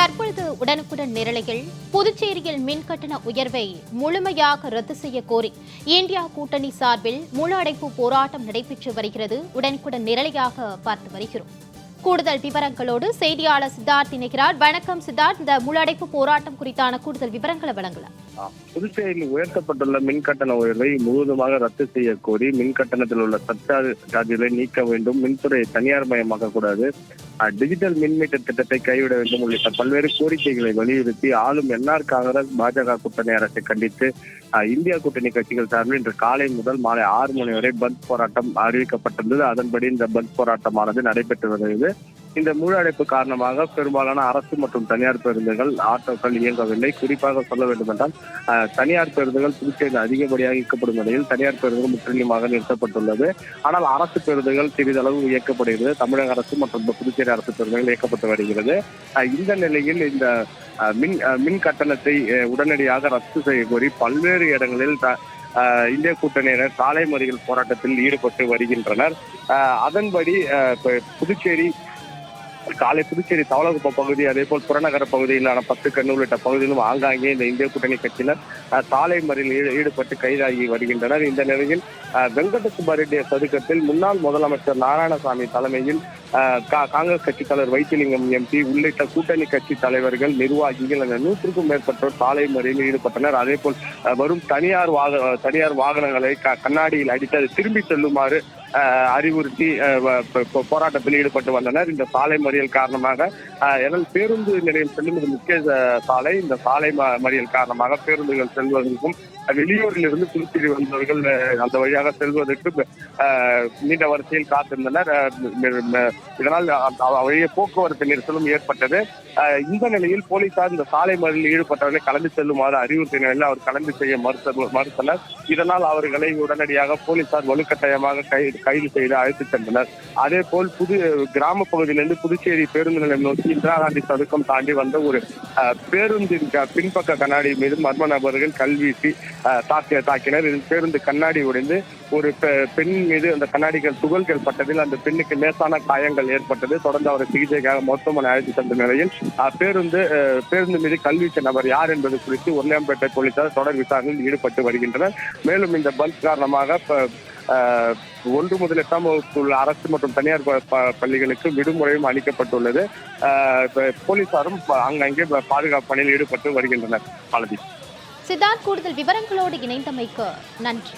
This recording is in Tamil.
தற்பொழுது உடனுக்குடன் நிரலையில் புதுச்சேரியில் மின்கட்டண உயர்வை முழுமையாக ரத்து செய்ய கோரி இந்தியா கூட்டணி சார்பில் முழு அடைப்பு போராட்டம் நடைபெற்று வருகிறது. உடனுக்குடன் நிரலையாக பார்த்து வருகிறோம். கூடுதல் விவரங்களோடு செய்தியாளர் சித்தார்த் இணைக்கிறார். வணக்கம் சித்தார்த், இந்த முழு அடைப்பு போராட்டம் குறித்தான கூடுதல் விவரங்களை வழங்கலாம். புதுச்சேரியில் உயர்த்தப்பட்டுள்ள மின்கட்டண உயர்வை முழுவதுமாக ரத்து செய்ய கோரி மின்கட்டணத்தில் உள்ள சர்ச்சார்ஜ்களை நீக்க வேண்டும், மின்துறையை தனியார் மயமாக்க கூடாது, டிஜிட்டல் மின்மீட்டர் திட்டத்தை கைவிட வேண்டும் உள்ளிட்ட பல்வேறு கோரிக்கைகளை வலியுறுத்தி ஆளும் என்ஆர் காங்கிரஸ் பாஜக கூட்டணி அரசை கண்டித்து இந்தியா கூட்டணி கட்சிகள் சார்பில் இன்று காலை முதல் மாலை 6 மணி வரை பந்த் போராட்டம் அறிவிக்கப்பட்டுள்ளது. அதன்படி இந்த பந்த் போராட்டமானது நடைபெற்று வருகிறது. இந்த முழு அடைப்பு காரணமாக பெரும்பாலான அரசு மற்றும் தனியார் பேருந்துகள், ஆட்டோக்கள் இயங்கவில்லை. குறிப்பாக சொல்ல வேண்டும் என்றால் தனியார் பேருந்துகள் புதுச்சேரியில் அதிகப்படியாக இயக்கப்படும் நிலையில் தனியார் பேருந்துகள் முற்றிலுமாக நிறுத்தப்பட்டுள்ளது. ஆனால் அரசு பேருந்துகள் சிறிதளவு இயக்கப்படுகிறது. தமிழக அரசு மற்றும் புதுச்சேரி அரசு பேருந்துகள் இயக்கப்பட்டு வருகிறது. இந்த நிலையில் இந்த மின் கட்டணத்தை உடனடியாக ரத்து செய்ய கோரி பல்வேறு இடங்களில் இந்திய கூட்டணியினர் சாலை மறியல் போராட்டத்தில் ஈடுபட்டு வருகின்றனர். அதன்படி புதுச்சேரி தவளகுப்பம் பகுதி, அதே போல் புறநகர பகுதியிலான 10 கண்ணு உள்ளிட்ட பகுதியிலும் ஆங்காங்கே இந்த இந்திய கூட்டணி கட்சியினர் சாலை மறியலில் ஈடுபட்டு கைதாகி வருகின்றனர். இந்த நிலையில் வெங்கடசுப்பரெட்டி சதுக்கத்தில் முன்னாள் முதலமைச்சர் நாராயணசாமி தலைமையில் காங்கிரஸ் கட்சி தலைவர் வைத்திலிங்கம் எம்பி உள்ளிட்ட கூட்டணி கட்சி தலைவர்கள், நிர்வாகிகள் என 100க்கும் மேற்பட்டோர் சாலை மறியலில் ஈடுபட்டனர். அதே போல் வரும் தனியார் வாகனங்களை கண்ணாடியில் அடித்து அதை திரும்பி செல்லுமாறு அறிவுறுத்தி போராட்டத்தில் ஈடுபட்டு வந்தனர். இந்த சாலை மறியல் காரணமாக பேருந்து நிலையம் செல்லும் முக்கிய சாலை, இந்த சாலை மறியல் காரணமாக பேருந்துகள் செல்வதற்கும் வெளியூரில் இருந்து புதுச்சேரி வந்தவர்கள் அந்த வழியாக செல்வதற்கு நீண்ட வரிசையில் காத்திருந்தனர். இதனால் வழியே போக்குவரத்து நெரிசலும் ஏற்பட்டது. இந்த நிலையில் போலீசார் இந்த சாலை மறியலில் ஈடுபட்டவர்களை கலந்து செல்லுமாறு அறிவுறுத்திய நிலையில் அவர் கலந்து செய்ய மறுத்தனர். இதனால் அவர்களை உடனடியாக போலீசார் வலுக்கட்டாயமாக கைது செய்து அழைத்து சென்றனர். அதே போல் கிராம பகுதியிலிருந்து புதுச்சேரி பேருந்து நிலையம் நோக்கி இந்திரா காந்தி சதுக்கம் தாண்டி வந்த ஒரு பேருந்தின் பின்பக்க கண்ணாடி மீது மர்ம நபர்கள் கல்வீசி தாக்கினர். இதில் பேருந்து கண்ணாடி உடைந்து ஒரு பெண் மீது அந்த கண்ணாடிகள் துகள்கள் பட்டதில் அந்த பெண்ணுக்கு லேசான காயங்கள் ஏற்பட்டது. தொடர்ந்து அவரை சிகிச்சைக்காக மருத்துவமனை அழைத்து சென்ற நிலையில் பேருந்து மீது கல்வீச்ச நபர் யார் என்பது குறித்து உருளையம்பேட்டை போலீசார் தொடர் விசாரணையில் ஈடுபட்டு வருகின்றனர். மேலும் இந்த பந்த் காரணமாக 1 முதல் 8ஆம் வகுப்பு உள்ள அரசு மற்றும் தனியார் பள்ளிகளுக்கு விடுமுறையும் அளிக்கப்பட்டுள்ளது. போலீசாரும் அங்கங்கே பாதுகாப்பு பணியில் ஈடுபட்டு வருகின்றனர். சித்தார்த், கூடுதல் விவரங்களோடு இணைந்தமைக்கு நன்றி.